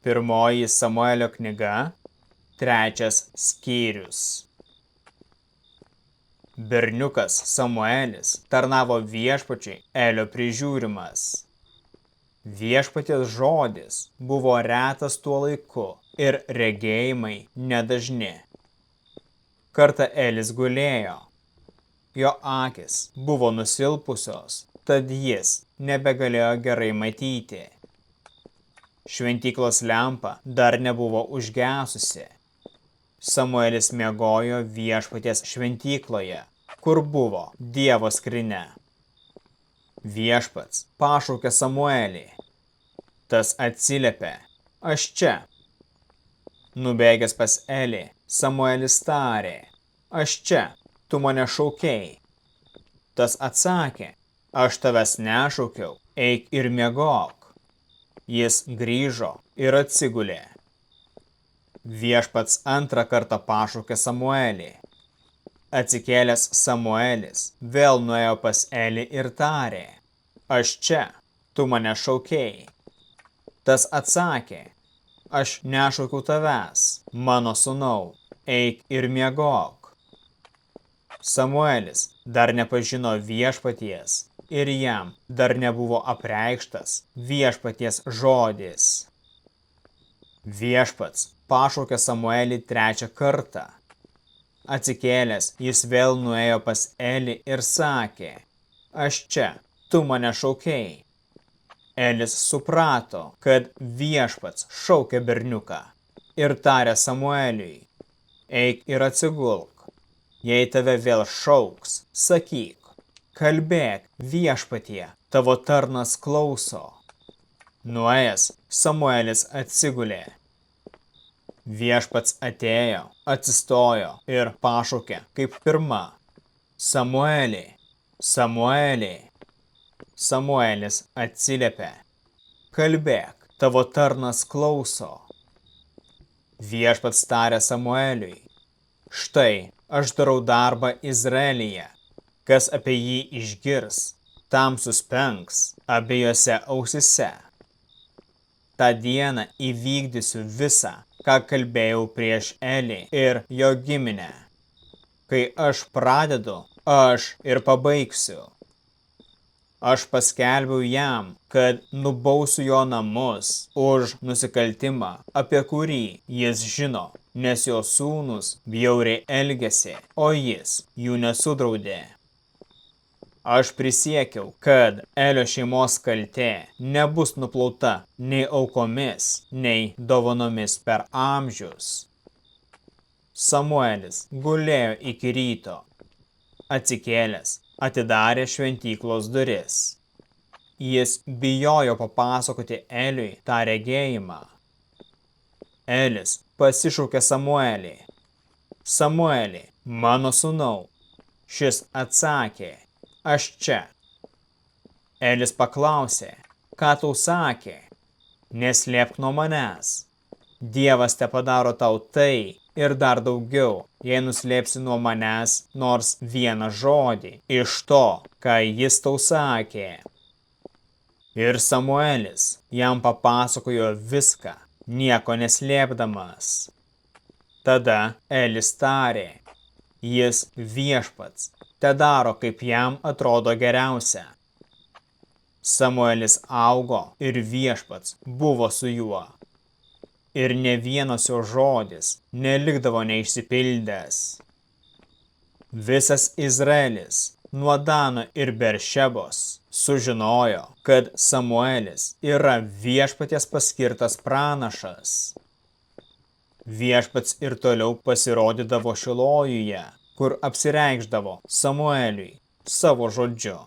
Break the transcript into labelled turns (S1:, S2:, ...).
S1: Pirmoji Samuelio knyga, 3 skyrius. Berniukas Samuelis tarnavo viešpačiui Elio prižiūrimas. Viešpaties žodis buvo retas tuo laiku ir regėjimai nedažni. Kartą Elis gulėjo. Jo akis buvo nusilpusios, tad jis nebegalėjo gerai matyti. Šventyklos lempa dar nebuvo užgesusi. Samuelis miegojo viešpaties šventykloje, kur buvo Dievo skrynia. Viešpats pašaukė Samuelį. Tas atsiliepė: "Aš čia." Nubėgęs pas Elį, Samuelis tarė: "Aš čia, tu mane šaukei." Tas atsakė: "Aš tavęs nešaukiau, eik ir miegok." Jis grįžo ir atsigulė. Viešpats antrą kartą pašaukė Samuelį. Atsikėlęs Samuelis vėl nuėjo pas Elį ir tarė: "Aš čia, tu mane šaukei." Tas atsakė: "Aš nešaukiau tavęs, mano sūnau, eik ir miegok." Samuelis dar nepažino viešpaties ir jam dar nebuvo apreikštas viešpaties žodis. Viešpats pašaukė Samuelį trečią kartą. Atsikėlęs, jis vėl nuėjo pas Elį ir sakė: "Aš čia, tu mane šaukei." Elis suprato, kad viešpats šaukė berniuką ir tarė Samueliui: "Eik ir atsigulk. Jei tave vėl šauks, sakyk: kalbėk, viešpatie, tavo tarnas klauso." Nuėjęs, Samuelis atsigulė. Viešpats atėjo, atsistojo ir pašaukė kaip pirma: "Samuelį, Samuelį." Samuelis atsiliepė: "Kalbėk, tavo tarnas klauso." Viešpats tarė Samueliui: "Štai, aš darau darbą Izraelyje. Kas apie jį išgirs, tam suspengs abiejose ausise. Ta dieną įvykdysiu visą, ką kalbėjau prieš Elį ir jo giminę. Kai aš pradedu, aš ir pabaigsiu. Aš paskelbiau jam, kad nubausiu jo namus už nusikaltimą, apie kurį jis žino, nes jo sūnūs bjauriai elgėsi, o jis jų nesudraudė. Aš prisiekiau, kad Elio šeimos kaltė nebus nuplauta nei aukomis, nei dovanomis per amžius." Samuelis gulėjo iki ryto. Atsikėlęs, atidarė šventyklos duris. Jis bijojo papasakoti Eliui tą regėjimą. Elis pasišaukė Samuelį: "Samuelį, mano sūnau." Šis atsakė: "Aš čia." Elis paklausė: "Ką tau sakė? Neslėpk nuo manęs. Dievas tepadaro tau tai ir dar daugiau, jei nuslėpsi nuo manęs nors vieną žodį iš to, ką jis tau sakė." Ir Samuelis jam papasakojo viską, nieko neslėpdamas. Tada Elis tarė: "Jis viešpats, tedaro, kaip jam atrodo geriausia." Samuelis augo ir viešpats buvo su juo. Ir ne vienas jo žodis nelikdavo neišsipildęs. Visas Izraelis, nuo Dano ir Beršebos, sužinojo, kad Samuelis yra viešpaties paskirtas pranašas. Viešpats ir toliau pasirodydavo Šilojuje, kur apsireikšdavo Samueliui savo žodžiu.